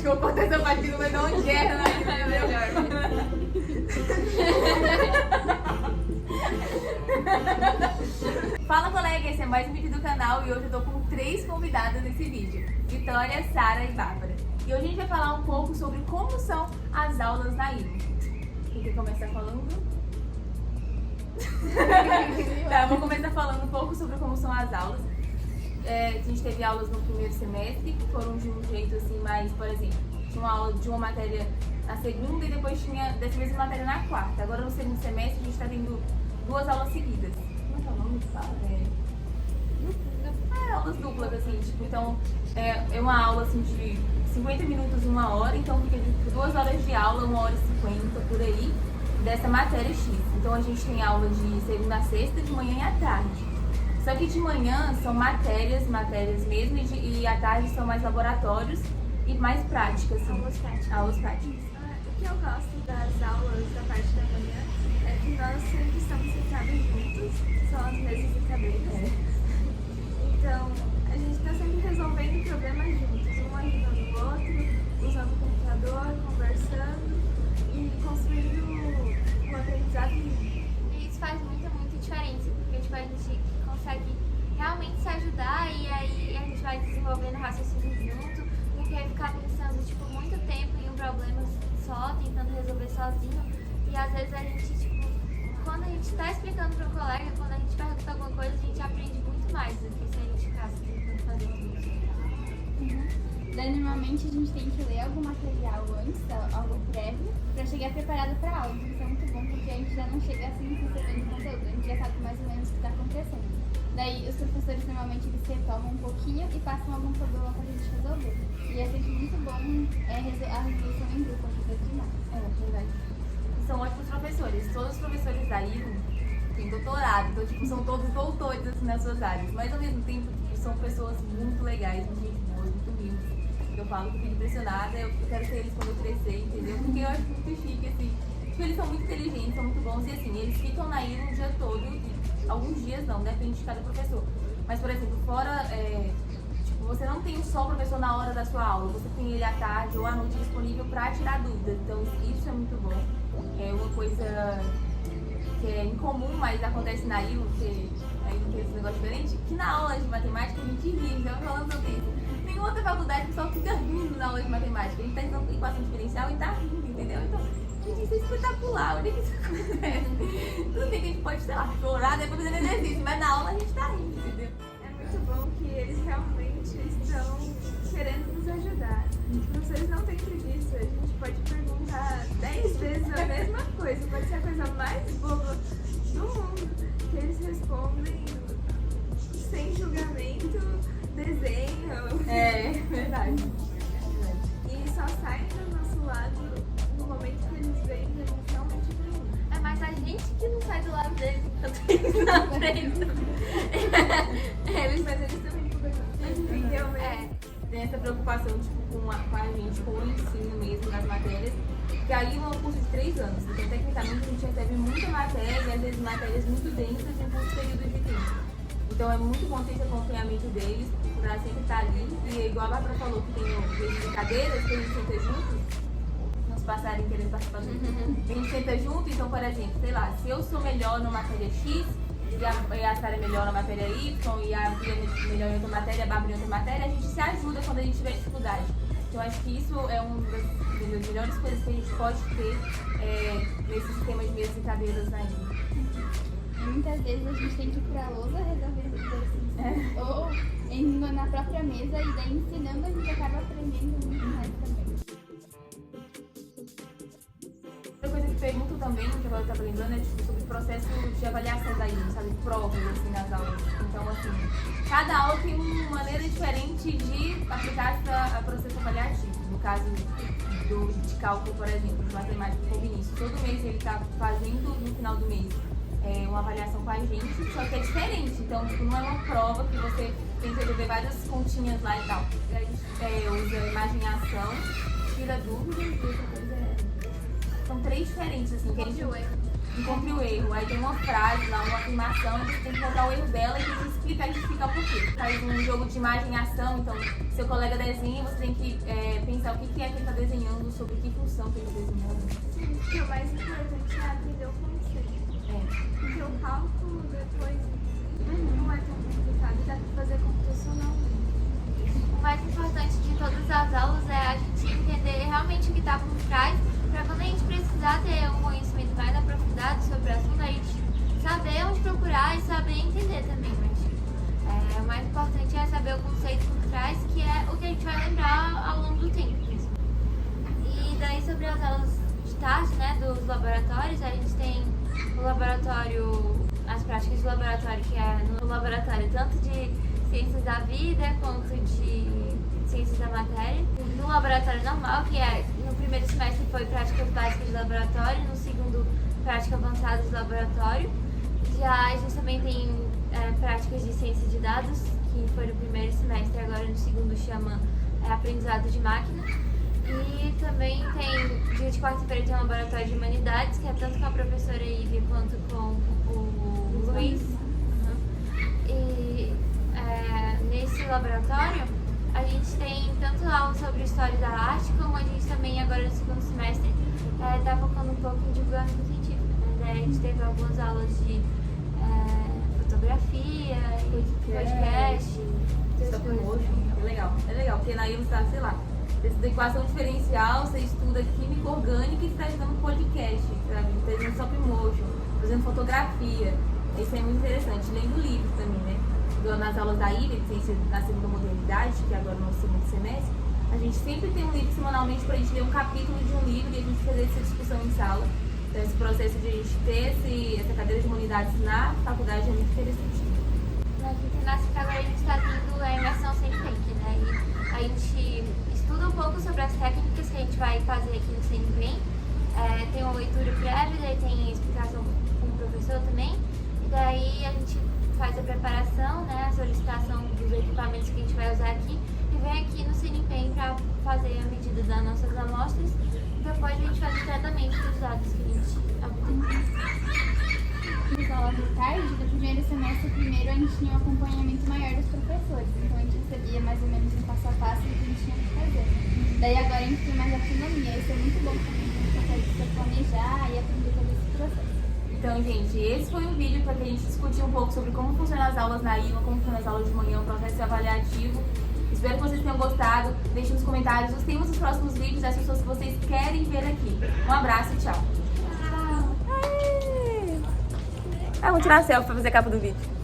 que eu vou cortar essa parte que não vai dar uma guerra, né? É melhor. Fala, colega, esse é mais um vídeo do canal e hoje eu tô com 3 convidadas nesse vídeo. Vitória, Sara e Bárbara. E hoje a gente vai falar um pouco sobre como são as aulas na ILO. Quem quer começar falando? Tá, vou começar falando um pouco sobre como são as aulas. A gente teve aulas no primeiro semestre que foram de um jeito assim, mais, por exemplo, tinha uma aula de uma matéria na segunda e depois tinha dessa mesma matéria na quarta. Agora no segundo semestre a gente está tendo 2 aulas seguidas. Como é que é o nome que fala? Aulas duplas, assim, tipo, então é uma aula assim de 50 minutos, 1 hora, então fica de 2 horas de aula, 1h50 por aí, dessa matéria X. Então a gente tem aula de segunda a sexta, de manhã e à tarde. Só que de manhã são matérias mesmo, e à tarde são mais laboratórios e mais práticas. Assim. Aulas práticas. O que eu gosto das aulas da parte da manhã é que nós sempre estamos sentados juntos, são as mesas e cadeiras. Então, a gente está sempre resolvendo problemas juntos, um ajudando o outro, usando o computador, conversando e construindo um aprendizado junto. E isso faz muita diferença, porque tipo, a gente consegue realmente se ajudar e aí a gente vai desenvolvendo raciocínio junto, do que ficar pensando tipo, muito tempo em um problema só, tentando resolver sozinho. E às vezes a gente, tipo, quando a gente está explicando para um colega, quando a gente pergunta alguma coisa, a gente aprende muito mais do que se a gente ficasse tentando fazer tudo isso. Daí, normalmente a gente tem que ler algum material antes, algo prévio, para chegar preparado para a aula. Então isso é muito bom porque a gente já não chega assim recebendo conteúdo, a gente já sabe mais ou menos o que está acontecendo. Daí os professores normalmente eles retomam um pouquinho e passam algum problema para a gente resolver. E é sempre muito bom a resolução em grupo, ajuda demais. É verdade. E são ótimos professores. Todos os professores da ILO têm doutorado, então tipo, são todos doutores assim, nas suas áreas. Mas ao mesmo tempo tipo, são pessoas muito legais, muito gente boas, muito humildes. Eu falo que eu fico impressionada, eu quero ser eles quando eu crescer, entendeu? Porque eu acho muito chique, assim. Tipo, eles são muito inteligentes, são muito bons e assim, eles ficam na ILO o dia todo, e alguns dias não, depende de cada professor. Mas, por exemplo, fora, tipo, você não tem só o professor na hora da sua aula, você tem ele à tarde ou à noite disponível para tirar dúvidas. Então, isso é muito bom. É uma coisa que é incomum, mas acontece na ILO, que aí tem esse negócio diferente, que na aula de matemática a gente ri, então falando sobre isso. Nenhuma outra faculdade o pessoal fica rindo na aula de matemática. A gente está ensinando equação diferencial e está rindo, entendeu? Então, gente, isso é espetacular, onde é que isso acontece? Tudo bem que a gente pode, sei lá, chorar depois fazendo exercício, mas na aula a gente está rindo, entendeu? É muito bom que eles realmente estão querendo nos ajudar. Os professores não têm preguiça, a gente pode perguntar 10 vezes a mesma coisa, pode ser a coisa mais boba do mundo, que eles respondem sem julgamento, desenham. É verdade. E só saem do nosso lado no momento que eles veem que a gente realmente aprende. É mais a gente que não sai do lado deles enquanto eles não aprendem. Mas eles também entendeu? Tem essa preocupação tipo, com a gente, com o ensino mesmo das matérias, que aí é um curso de 3 anos, então tecnicamente a gente recebe muita matéria, e às vezes matérias muito densas em um curto período de tempo. Então é muito bom ter esse acompanhamento deles, para sempre estar ali, e igual a Bárbara falou que tem vezes de cadeiras que a gente senta juntos, nos passarem querendo participar junto, a gente senta junto, então por exemplo, sei lá, se eu sou melhor na matéria X, e a Sara é melhor na matéria Y, e a Bia é melhor em outra matéria, a Bárbara em outra matéria, a gente se ajuda quando a gente tiver dificuldade. Então, eu acho que isso é uma das melhores coisas que a gente pode ter nesse sistema de mesas e cadeiras na ilha. E muitas vezes a gente tem que ir para a lousa resolver os exercícios. Ou na própria mesa, e daí ensinando a gente acaba aprendendo muito mais também. Outra coisa que pergunto também, que agora eu estava lembrando, é tipo, sobre o processo de avaliação da ILO, sabe? Provas, assim, nas aulas. Então, assim, cada aula tem uma maneira diferente de aplicar esse processo avaliativo. No caso de cálculo, por exemplo, de matemática com o Vinícius. Todo mês ele está fazendo, no final do mês, uma avaliação com a gente, só que é diferente. Então, tipo, não é uma prova que você tem que resolver várias continhas lá e tal. A gente usa imagem e ação, tira dúvidas e outra coisa são 3 diferentes, assim, que a gente Encontre o erro. encontre o erro. Aí tem uma frase lá, uma afirmação, e você tem que encontrar o erro dela e tem que explicar e justificar por quê. Faz um jogo de imagem e ação, então seu colega desenha, você tem que pensar o que é que ele está desenhando, sobre que função que ele está desenhando. Sim, porque o mais importante é aprender o conceito. Porque o cálculo depois não é tão complicado e dá pra fazer computacionalmente. O mais importante de todas as aulas é a gente entender realmente o que está por trás, para quando a gente precisar ter um conhecimento mais aprofundado sobre o assunto, a gente saber onde procurar e saber entender também. Mas o mais importante é saber o conceito por trás, que é o que a gente vai lembrar ao longo do tempo mesmo. E daí sobre as aulas de tarde, né, dos laboratórios, a gente tem o laboratório, as práticas de laboratório, que é no laboratório tanto de ciências da vida quanto de ciências da matéria. No laboratório normal, que é no primeiro semestre foi práticas básicas de laboratório, no segundo prática avançada de laboratório. Já a gente também tem práticas de ciência de dados, que foi no primeiro semestre, agora no segundo chama aprendizado de máquina. E também tem, dia de quarta-feira tem um laboratório de humanidades, que é tanto com a professora Ivy quanto com o Luiz. E nesse laboratório a gente tem tanto aula sobre história da arte, como a gente também agora no segundo semestre está focando um pouco em divulgação científica. Né? A gente teve algumas aulas de fotografia, podcast. Stop motion, é legal, porque na ILO está, sei lá, você estuda equação diferencial, você estuda química orgânica e você está estudando podcast, sabe? Está estudando stop motion, fazendo fotografia. Isso é muito interessante. Lendo livros também, né? Nas aulas da IVE, na segunda modernidade, que é agora no segundo semestre, a gente sempre tem um livro semanalmente para a gente ler um capítulo de um livro e a gente fazer essa discussão em sala. Então esse processo de a gente ter essa cadeira de humanidades na faculdade é muito interessante. Na quinta e na sexta agora a gente está tendo a imersão CNPq, né? E a gente estuda um pouco sobre as técnicas que a gente vai fazer aqui no CNPq. Tem uma leitura prévia, daí tem explicação com o professor também. E daí a gente faz a preparação, né, a solicitação dos equipamentos que a gente vai usar aqui e vem aqui no CNPq para fazer a medida das nossas amostras e depois a gente faz o tratamento dos dados que a gente obtém. Nas aulas de tarde, do primeiro semestre, primeiro a gente tinha um acompanhamento maior dos professores, então a gente recebia mais ou menos um passo a passo do que a gente tinha que fazer. Daí agora a gente tem mais autonomia, isso é muito bom também, a gente consegue se planejar e aprender todo esse processo. Então, gente, esse foi um vídeo para que a gente discutir um pouco sobre como funcionam as aulas na ILO, como funcionam as aulas de manhã, o processo avaliativo. Espero que vocês tenham gostado. Deixem nos comentários os temas dos próximos vídeos, as pessoas que vocês querem ver aqui. Um abraço e tchau. Vamos tirar a selfie para fazer a capa do vídeo.